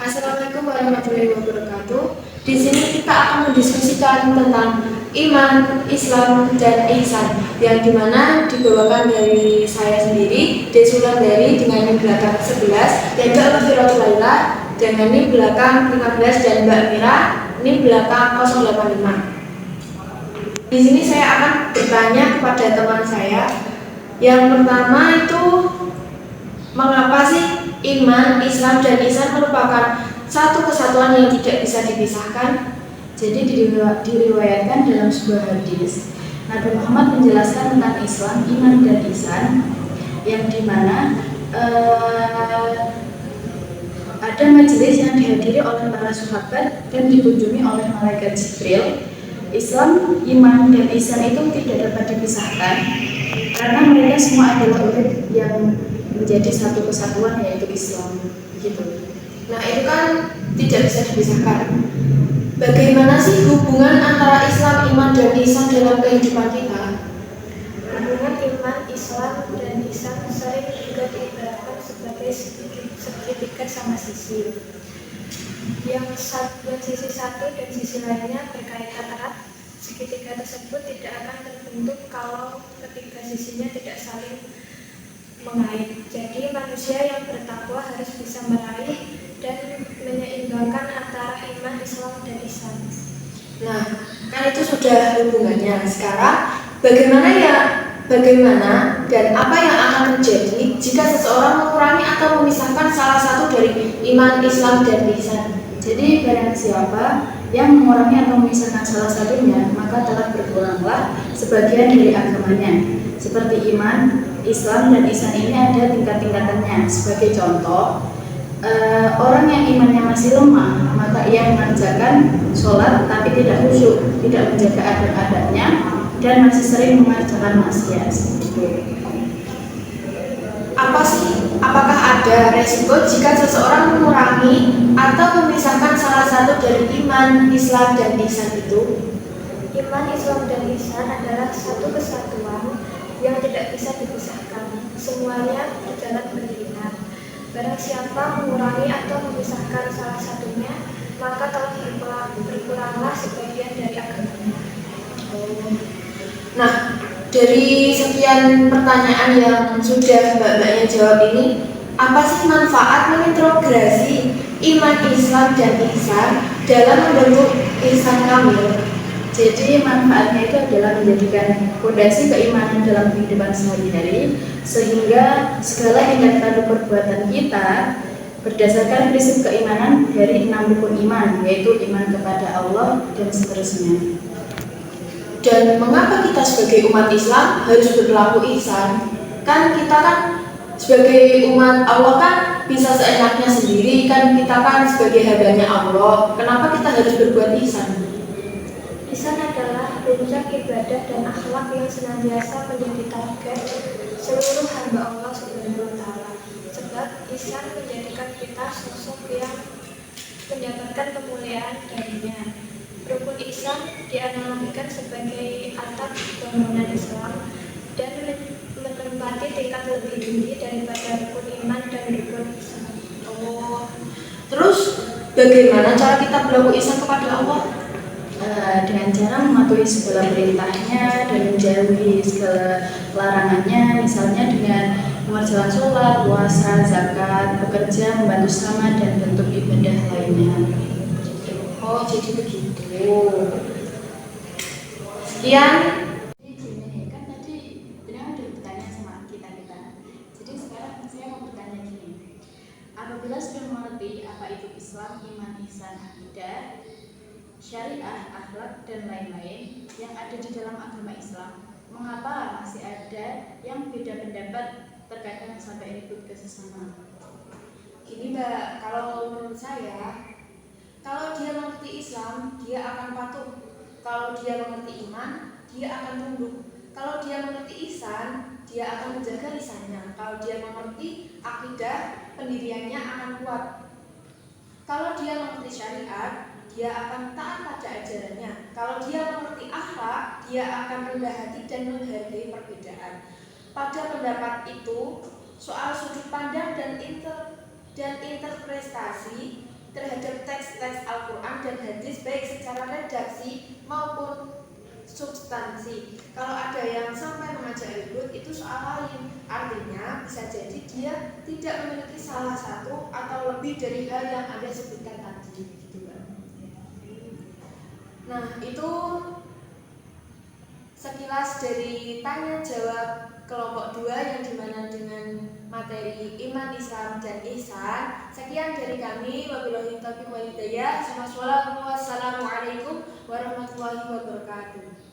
Assalamualaikum warahmatullahi wabarakatuh. Di sini kita akan mendiskusikan tentang iman, Islam, dan ihsan, yang dimana dibawakan dari saya sendiri, Desulan dari dengan NIM belakang 11, dan Mbak Mafiratul Laila dengan NIM belakang 15, dan Mbak Mira NIM belakang 085. Di sini saya akan bertanya kepada teman saya. Yang pertama itu, mengapa sih iman, Islam, dan ihsan merupakan satu kesatuan yang tidak bisa dipisahkan? Jadi diriwayatkan dalam sebuah hadis, Nabi Muhammad menjelaskan tentang Islam, iman, dan ihsan, yang dimana ada majelis yang dihadiri oleh para sahabat dan dikunjungi oleh malaikat Jibril. Islam, iman, dan ihsan itu tidak dapat dipisahkan karena mereka semua adalah urut yang menjadi satu kesatuan, yaitu Islam. Begitu. Nah, itu kan tidak bisa dipisahkan. Bagaimana sih hubungan antara Islam, iman, dan ihsan dalam kehidupan kita? Hubungan iman, Islam, dan ihsan sering juga diibaratkan sebagai segitiga sama sisi. Yang sisi satu dan sisi lainnya berkaitan erat. Segitiga tersebut tidak akan terbentuk kalau ketiga sisinya tidak saling mengait. Jadi manusia yang bertakwa harus bisa meraih dan menyeimbangkan antara iman, Islam, dan ihsan. Nah, kan itu sudah hubungannya. Sekarang bagaimana dan apa yang akan terjadi jika seseorang mengurangi atau memisahkan salah satu dari iman, Islam, dan ihsan? Jadi barang siapa yang mengurangi atau memisahkan salah satunya, maka telah berkuranglah sebagian dari agamanya. Seperti iman, Islam, dan ihsan ini ada tingkat-tingkatannya. Sebagai contoh, orang yang imannya masih lemah, maka ia mengerjakan sholat tapi tidak khusyuk, tidak menjaga adab-adabnya, dan masih sering mengerjakan maksiat. Apakah ada resiko jika seseorang mengurangi atau memisahkan salah satu dari iman, Islam, dan ihsan itu? Iman, Islam, dan ihsan adalah satu kesatuan yang tidak bisa dipisahkan. Semuanya berjalan beriringan. Barang siapa mengurangi atau memisahkan salah satunya, maka telah berkuranglah sebagian dari agamanya. Nah, dari sekian pertanyaan yang sudah mbak-mbaknya jawab ini, apa sih manfaat mengintegrasi iman, Islam, dan ihsan dalam membentuk ihsan kamil? Jadi manfaatnya itu adalah menjadikan fondasi keimanan dalam kehidupan sehari-hari, sehingga segala tindakan dan perbuatan kita berdasarkan prinsip keimanan dari 6 rukun iman, yaitu iman kepada Allah dan seterusnya. Dan mengapa kita sebagai umat Islam harus berlaku ihsan? Kan kita sebagai umat Allah kan bisa seenaknya sendiri, kan kita kan sebagai hambanya Allah. Kenapa kita harus berbuat ihsan? Ihsan adalah puncak ibadah dan akhlak yang senantiasa menjadi target seluruh hamba Allah Subhanahu wa Ta'ala. Sebab ihsan menjadikan kita sosok yang mendapatkan kemuliaan darinya. Rukun ihsan dianalogikan sebagai atap bangunan Islam dan menempati tingkat lebih tinggi daripada rukun iman dan rukun ihsan. Terus bagaimana cara kita berlaku ihsan kepada Allah? Dengan cara mematuhi segala perintahnya dan menjauhi segala larangannya, misalnya dengan mengerjakan sholat, puasa, zakat, bekerja, membantu sesama, dan bentuk ibadah lainnya. Oh, jadi begitu. Sekian. Kan tadi beliau udah bertanya sama kita. Jadi sekarang saya mau bertanya gini. Apabila sudah mengerti apa itu Islam, iman, ihsan, akidah, syariah, akhlak, dan lain-lain yang ada di dalam agama Islam, mengapa masih ada yang beda pendapat, terkadang sampai ribut ke sesama? Gini Mbak, kalau menurut saya, kalau dia mengerti Islam, dia akan patuh. Kalau dia mengerti iman, dia akan tunduk. Kalau dia mengerti ihsan, dia akan menjaga lisannya. Kalau dia mengerti akidah, pendiriannya akan kuat. Kalau dia mengerti syariat, dia akan taat pada ajarannya. Kalau dia mengerti akhlak, dia akan rendah hati dan menghargai perbedaan. Pada pendapat itu, soal sudut pandang dan interpretasi dan hadis baik secara redaksi maupun substansi. Kalau ada yang sampai mengajak ribut itu soal lain. Artinya bisa jadi dia tidak memiliki salah satu atau lebih dari hal yang Anda sebutkan tadi, gitu Mbak. Nah, itu sekilas dari tanya jawab kelompok 2 yang dimana dengan materi iman, Islam, dan ihsan. Sekian dari kami. Wabillahi taufiq wal hidayah. Wassalamualaikum warahmatullahi wabarakatuh.